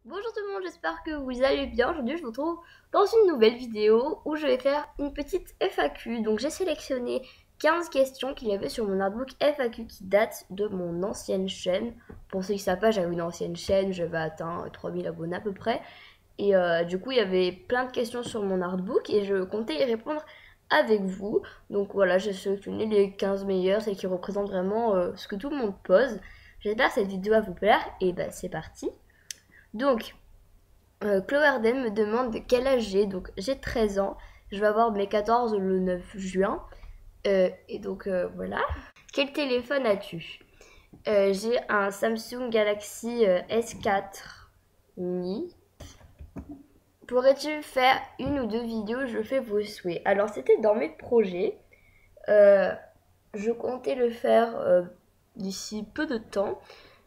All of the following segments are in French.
Bonjour tout le monde, j'espère que vous allez bien. Aujourd'hui, je vous retrouve dans une nouvelle vidéo où je vais faire une petite FAQ. Donc, j'ai sélectionné 15 questions qu'il y avait sur mon artbook FAQ qui date de mon ancienne chaîne. Pour ceux qui ne savent pas, j'avais une ancienne chaîne, j'avais atteint 3000 abonnés à peu près. Et du coup, il y avait plein de questions sur mon artbook et je comptais y répondre avec vous. Donc voilà, j'ai sélectionné les 15 meilleurs, celles qui représentent vraiment ce que tout le monde pose. J'espère que cette vidéo va vous plaire et bah c'est parti. Donc, Chloé Arden me demande quel âge j'ai. Donc, j'ai 13 ans. Je vais avoir mes 14 le 9 juin. Et donc, voilà. Quel téléphone as-tu? J'ai un Samsung Galaxy S4 mini. Pourrais-tu faire une ou deux vidéos? Je fais vos souhaits. Alors, c'était dans mes projets. Euh, je comptais le faire d'ici peu de temps.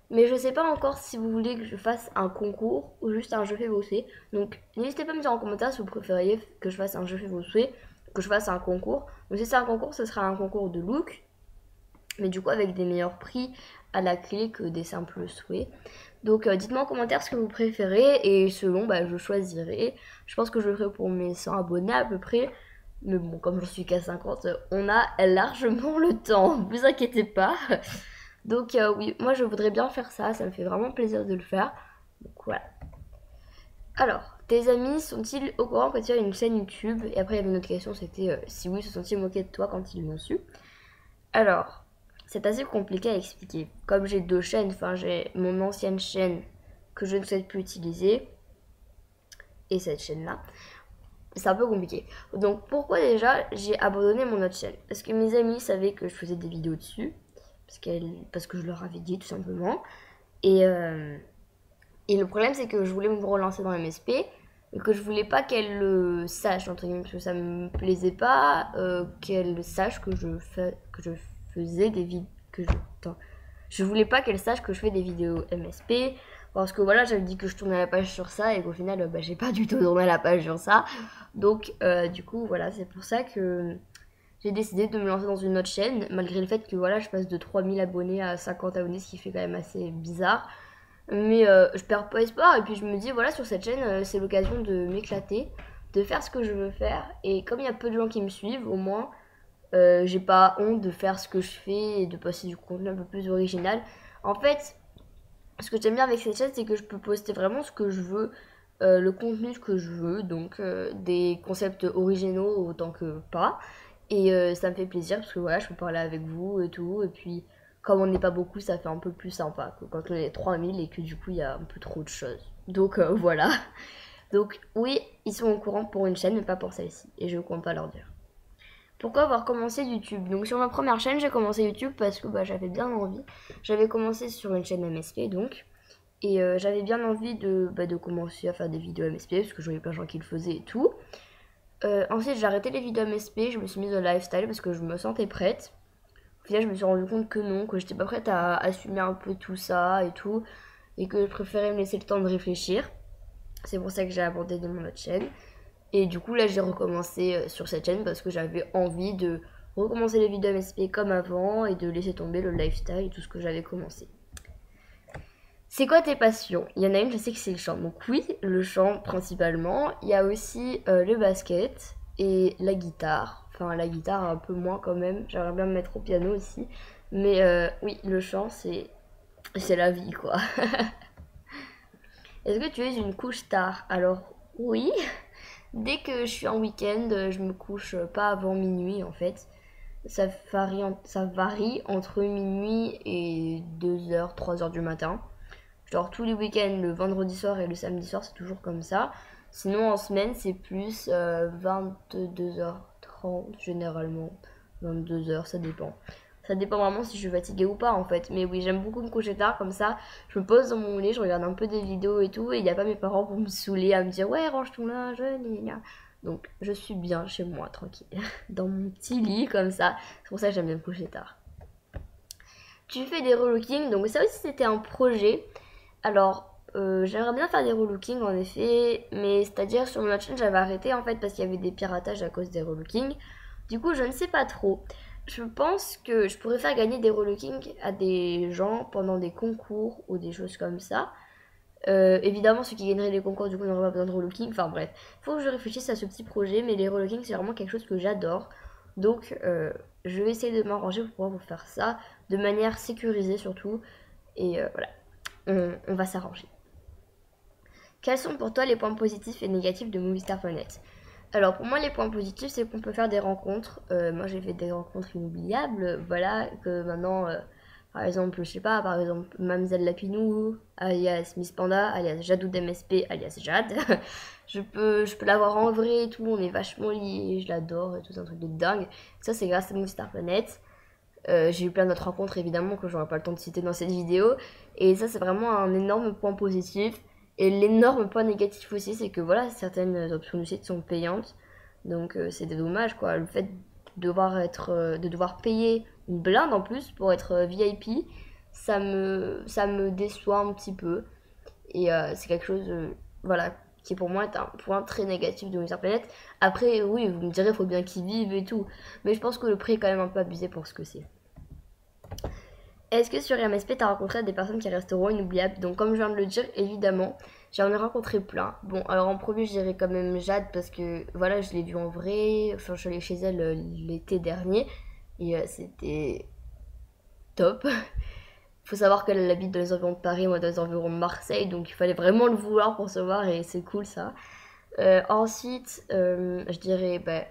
Mais je sais pas encore si vous voulez que je fasse un concours ou juste un je fais vos souhaits. Donc n'hésitez pas à me dire en commentaire si vous préfériez que je fasse un je fais vos souhaits, que je fasse un concours. Donc si c'est un concours, ce sera un concours de look, mais du coup avec des meilleurs prix à la clé que des simples souhaits. Donc dites-moi en commentaire ce que vous préférez et selon je choisirai. Je pense que je le ferai pour mes 100 abonnés à peu près. Mais bon, comme je suis qu'à 50, on a largement le temps, ne vous inquiétez pas. Donc oui, moi je voudrais bien faire ça, ça me fait vraiment plaisir de le faire. Donc voilà. Alors, tes amis sont-ils au courant que tu as une chaîne YouTube? Et après il y avait une autre question, c'était si oui, se sont-ils moqués de toi quand ils l'ont su? Alors, c'est assez compliqué à expliquer. Comme j'ai deux chaînes, enfin j'ai mon ancienne chaîne que je ne souhaite plus utiliser et cette chaîne-là, c'est un peu compliqué. Donc pourquoi déjà j'ai abandonné mon autre chaîne? Parce que mes amis savaient que je faisais des vidéos dessus, parce que je leur avais dit tout simplement. Et, euh, et le problème, c'est que je voulais me relancer dans MSP, mais que je voulais pas qu'elle le sache, entre guillemets, parce que ça me plaisait pas qu'elle sache que je faisais des vidéos. Je voulais pas qu'elle sache que je fais des vidéos MSP, parce que voilà, j'avais dit que je tournais la page sur ça, et qu'au final, j'ai pas du tout tourné la page sur ça. Donc, du coup, voilà, c'est pour ça que j'ai décidé de me lancer dans une autre chaîne, malgré le fait que voilà, je passe de 3000 abonnés à 50 abonnés, ce qui fait quand même assez bizarre. Mais je perds pas espoir et puis je me dis voilà sur cette chaîne c'est l'occasion de m'éclater, de faire ce que je veux faire et comme il y a peu de gens qui me suivent au moins j'ai pas honte de faire ce que je fais et de poster du contenu un peu plus original. En fait ce que j'aime bien avec cette chaîne c'est que je peux poster vraiment ce que je veux, le contenu que je veux donc des concepts originaux autant que pas et ça me fait plaisir parce que voilà je peux parler avec vous et tout et puis comme on n'est pas beaucoup, ça fait un peu plus sympa que quand on est 3000 et que du coup il y a un peu trop de choses. Donc voilà. Donc oui, ils sont au courant pour une chaîne, mais pas pour celle-ci. Et je compte pas leur dire. Pourquoi avoir commencé YouTube? Donc sur ma première chaîne, j'ai commencé YouTube parce que j'avais bien envie. J'avais commencé sur une chaîne MSP donc. Et j'avais bien envie de commencer à faire des vidéos MSP parce que je voyais plein de gens qui le faisaient et tout. Ensuite, j'ai arrêté les vidéos MSP, je me suis mise au lifestyle parce que je me sentais prête. Au final, je me suis rendu compte que non, que j'étais pas prête à assumer un peu tout ça et tout, et que je préférais me laisser le temps de réfléchir. C'est pour ça que j'ai abandonné mon autre chaîne. Et du coup, là, j'ai recommencé sur cette chaîne parce que j'avais envie de recommencer les vidéos MSP comme avant et de laisser tomber le lifestyle et tout ce que j'avais commencé. C'est quoi tes passions? Il y en a une, je sais que c'est le chant. Donc oui, le chant principalement. Il y a aussi le basket et la guitare. Enfin, la guitare un peu moins quand même. J'aimerais bien me mettre au piano aussi. Mais oui, le chant, c'est la vie, quoi. Est-ce que tu es une couche tard? Alors oui, dès que je suis en week-end, je me couche pas avant minuit en fait. Ça varie entre minuit et 2 heures, 3 heures du matin. Genre tous les week-ends, le vendredi soir et le samedi soir, c'est toujours comme ça. Sinon, en semaine, c'est plus 22h30 généralement. 22 heures, ça dépend. Ça dépend vraiment si je suis fatiguée ou pas en fait. Mais oui, j'aime beaucoup me coucher tard comme ça. Je me pose dans mon lit, je regarde un peu des vidéos et tout. Et il n'y a pas mes parents pour me saouler, à me dire ouais, range ton linge, gna. Donc je suis bien chez moi, tranquille. Dans mon petit lit comme ça. C'est pour ça que j'aime bien me coucher tard. Tu fais des relookings, donc ça aussi c'était un projet. Alors, j'aimerais bien faire des relookings en effet, mais c'est-à-dire sur ma chaîne j'avais arrêté en fait parce qu'il y avait des piratages à cause des relookings. Du coup, je ne sais pas trop. Je pense que je pourrais faire gagner des relookings à des gens pendant des concours ou des choses comme ça. Évidemment, ceux qui gagneraient les concours, du coup, n'auraient pas besoin de relooking. Enfin bref, faut que je réfléchisse à ce petit projet, mais les relooking, c'est vraiment quelque chose que j'adore. Donc, je vais essayer de m'arranger pour pouvoir vous faire ça de manière sécurisée surtout. Et voilà, on va s'arranger. Quels sont pour toi les points positifs et négatifs de Movistar.net? Alors pour moi les points positifs c'est qu'on peut faire des rencontres. Moi j'ai fait des rencontres inoubliables. Voilà que maintenant par exemple je sais pas, par exemple Mamzelle Lapinou alias Miss Panda alias Jadou d'MSP alias Jade. je peux la voir en vrai et tout, on est vachement liés, je l'adore et tout, c'est un truc de dingue. Ça c'est grâce à Movistar.net. J'ai eu plein d'autres rencontres évidemment que j'aurai pas le temps de citer dans cette vidéo. Et ça c'est vraiment un énorme point positif. Et l'énorme point négatif aussi c'est que voilà, certaines options du site sont payantes. Donc c'est dommage quoi. Le fait de devoir payer une blinde en plus pour être VIP, ça me déçoit un petit peu. Et c'est quelque chose voilà, qui pour moi est un point très négatif de Mr. Planet. Après oui, vous me direz, il faut bien qu'ils vivent et tout. Mais je pense que le prix est quand même un peu abusé pour ce que c'est. Est-ce que sur MSP, tu as rencontré des personnes qui resteront inoubliables? Donc, comme je viens de le dire, évidemment, j'en ai rencontré plein. Bon, alors en premier, je dirais quand même Jade parce que voilà, je l'ai vue en vrai. Enfin, je suis allée chez elle l'été dernier et c'était top. Faut savoir qu'elle habite dans les environs de Paris, moi dans les environs de Marseille, donc il fallait vraiment le vouloir pour se voir et c'est cool ça. Ensuite, je dirais bah,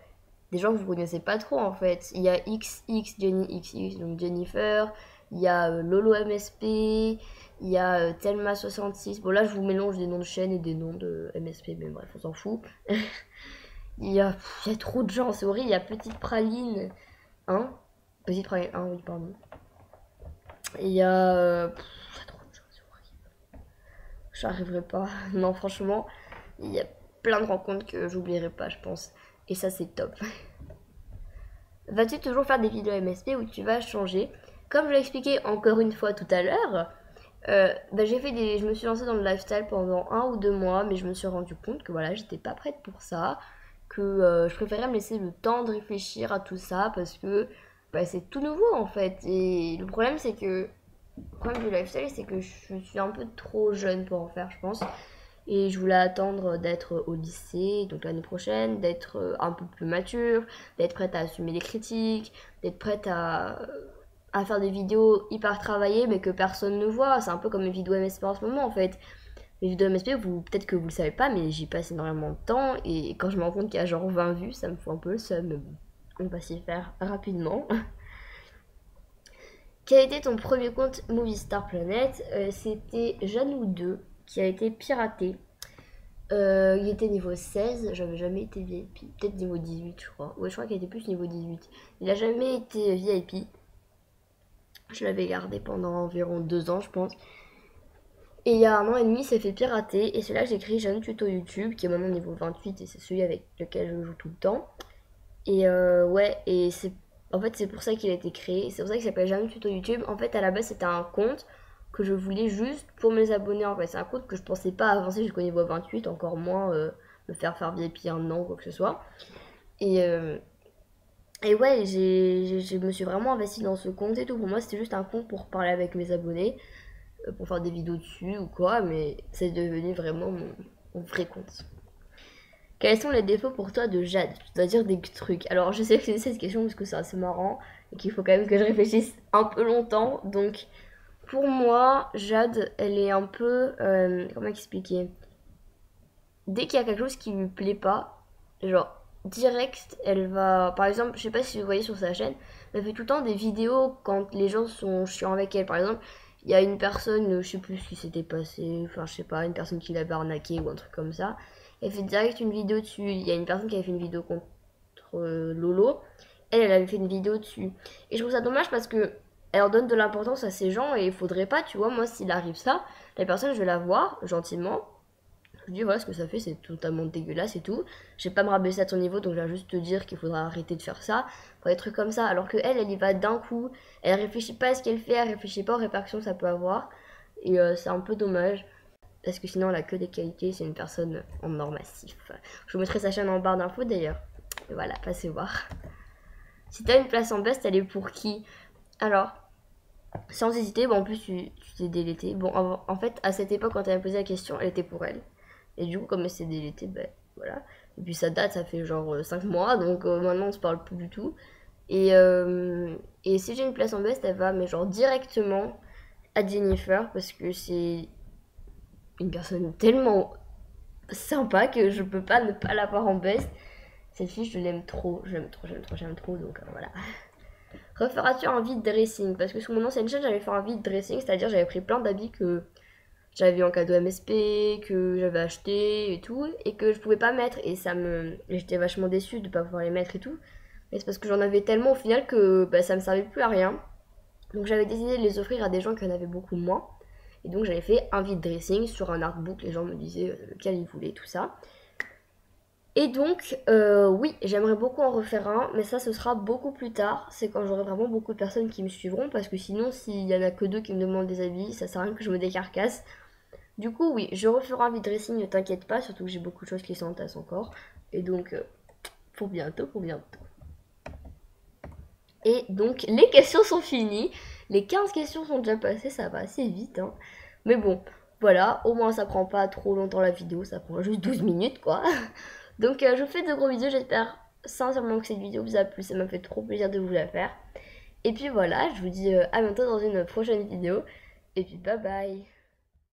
des gens que vous connaissez pas trop en fait. Il y a XX, Jenny XX, donc Jennifer. Il y a Lolo MSP. Il y a Thelma66. Bon, là, je vous mélange des noms de chaînes et des noms de MSP, mais bref, on s'en fout. Il y a trop de gens, c'est horrible. Il y a Petite Praline 1. Petite Praline 1, oui, pardon. Il y a. Il y a trop de gens, c'est horrible. J'arriverai pas. Non, franchement, il y a plein de rencontres que j'oublierai pas, je pense. Et ça, c'est top. Vas-tu toujours faire des vidéos MSP où tu vas changer? Comme je l'ai expliqué encore une fois tout à l'heure, je me suis lancée dans le lifestyle pendant 1 ou 2 mois, mais je me suis rendu compte que voilà, j'étais pas prête pour ça, que je préférais me laisser le temps de réfléchir à tout ça parce que c'est tout nouveau en fait. Et le problème c'est que le problème du lifestyle c'est que je suis un peu trop jeune pour en faire, je pense. Et je voulais attendre d'être au lycée, donc l'année prochaine, d'être un peu plus mature, d'être prête à assumer les critiques, d'être prête à faire des vidéos hyper travaillées mais que personne ne voit. C'est un peu comme mes vidéos MSP en ce moment en fait. Les vidéos MSP, peut-être que vous le savez pas, mais j'y passe énormément de temps et quand je me rends compte qu'il y a genre 20 vues, ça me fout un peu le seum. Mais bon, on va s'y faire rapidement. Quel était ton premier compte Movistar Planet? C'était Janou2 qui a été piraté. Il était niveau 16, j'avais jamais été VIP. Peut-être niveau 18, je crois. Ouais, je crois qu'il était plus niveau 18. Il a jamais été VIP. Je l'avais gardé pendant environ 2 ans, je pense. Et il y a 1 an et demi, il s'est fait pirater. Et c'est là que j'ai créé Jeune Tuto YouTube, qui est maintenant niveau 28, et c'est celui avec lequel je joue tout le temps. Et ouais, et c'est en fait c'est pour ça qu'il a été créé. C'est pour ça qu'il s'appelle Jeune Tuto YouTube. En fait, à la base, c'était un compte que je voulais juste pour mes abonnés. En fait, c'est un compte que je pensais pas avancer jusqu'au niveau 28, encore moins me faire VIP 1 an ou quoi que ce soit. Et, ouais, je me suis vraiment investie dans ce compte et tout. Pour moi, c'était juste un compte pour parler avec mes abonnés, pour faire des vidéos dessus ou quoi, mais c'est devenu vraiment mon vrai compte. Quels sont les défauts pour toi de Jade? C'est-à-dire des trucs. Alors, je sais que c'est cette question parce que c'est assez marrant et qu'il faut quand même que je réfléchisse un peu longtemps. Donc, pour moi, Jade, elle est un peu. Comment expliquer? Dès qu'il y a quelque chose qui lui plaît pas, genre, direct, elle va. Par exemple, je sais pas si vous voyez sur sa chaîne, elle fait tout le temps des vidéos quand les gens sont chiants avec elle. Par exemple, il y a une personne, je sais plus ce qui s'était passé, enfin, je sais pas, une personne qui l'avait arnaqué ou un truc comme ça. Elle fait direct une vidéo dessus. Il y a une personne qui avait fait une vidéo contre Lolo. Elle avait fait une vidéo dessus. Et je trouve ça dommage parce que elle leur donne de l'importance à ces gens et il faudrait pas, tu vois, moi s'il arrive ça, la personne je vais la voir gentiment. Je lui dis voilà ce que ça fait, c'est totalement dégueulasse et tout. Je vais pas me rabaisser à ton niveau donc je vais juste te dire qu'il faudra arrêter de faire ça. Pour des trucs comme ça. Alors que elle y va d'un coup. Elle réfléchit pas à ce qu'elle fait, elle réfléchit pas aux répercussions que ça peut avoir. Et c'est un peu dommage. Parce que sinon, elle a que des qualités, c'est une personne en or massif. Je vous mettrai sa chaîne en barre d'infos d'ailleurs. Et voilà, passez voir. Si t'as une place en best, elle est pour qui? Alors, sans hésiter. Bon, en plus, tu t'es délété. Bon, en fait, à cette époque, quand elle m'a posé la question, elle était pour elle. Et du coup, comme elle s'est délétée, ben voilà. Et puis ça date, ça fait genre 5 mois, donc maintenant on se parle plus du tout. Et, euh, et si j'ai une place en best, elle va, mais genre directement à Jennifer, parce que c'est une personne tellement sympa que je peux pas ne pas l'avoir en best. Cette fille, je l'aime trop, j'aime trop, j'aime trop, j'aime trop, donc voilà. Referas-tu un vide dressing? Parce que sur mon ancienne chaîne, j'avais fait un vide dressing, c'est-à-dire j'avais pris plein d'habits que j'avais eu en cadeau MSP, que j'avais acheté et tout, et que je pouvais pas mettre, et j'étais vachement déçue de pas pouvoir les mettre et tout. Mais c'est parce que j'en avais tellement au final que bah, ça me servait plus à rien. Donc j'avais décidé de les offrir à des gens qui en avaient beaucoup moins. Et donc j'avais fait un vide dressing sur un artbook, les gens me disaient lequel ils voulaient, tout ça. Et donc, oui, j'aimerais beaucoup en refaire un, mais ça, ce sera beaucoup plus tard. C'est quand j'aurai vraiment beaucoup de personnes qui me suivront, parce que sinon, s'il y en a que deux qui me demandent des habits, ça sert à rien que je me décarcasse. Du coup, oui, je referai un vide dressing, ne t'inquiète pas, surtout que j'ai beaucoup de choses qui s'entassent encore. Et donc, pour bientôt, pour bientôt. Et donc, les questions sont finies. Les 15 questions sont déjà passées, ça va assez vite, hein. Mais bon, voilà, au moins ça prend pas trop longtemps la vidéo, ça prend juste 12 minutes, quoi. Donc, je vous fais de gros bisous, j'espère sincèrement que cette vidéo vous a plu, ça m'a fait trop plaisir de vous la faire. Et puis voilà, je vous dis à bientôt dans une prochaine vidéo. Et puis bye bye.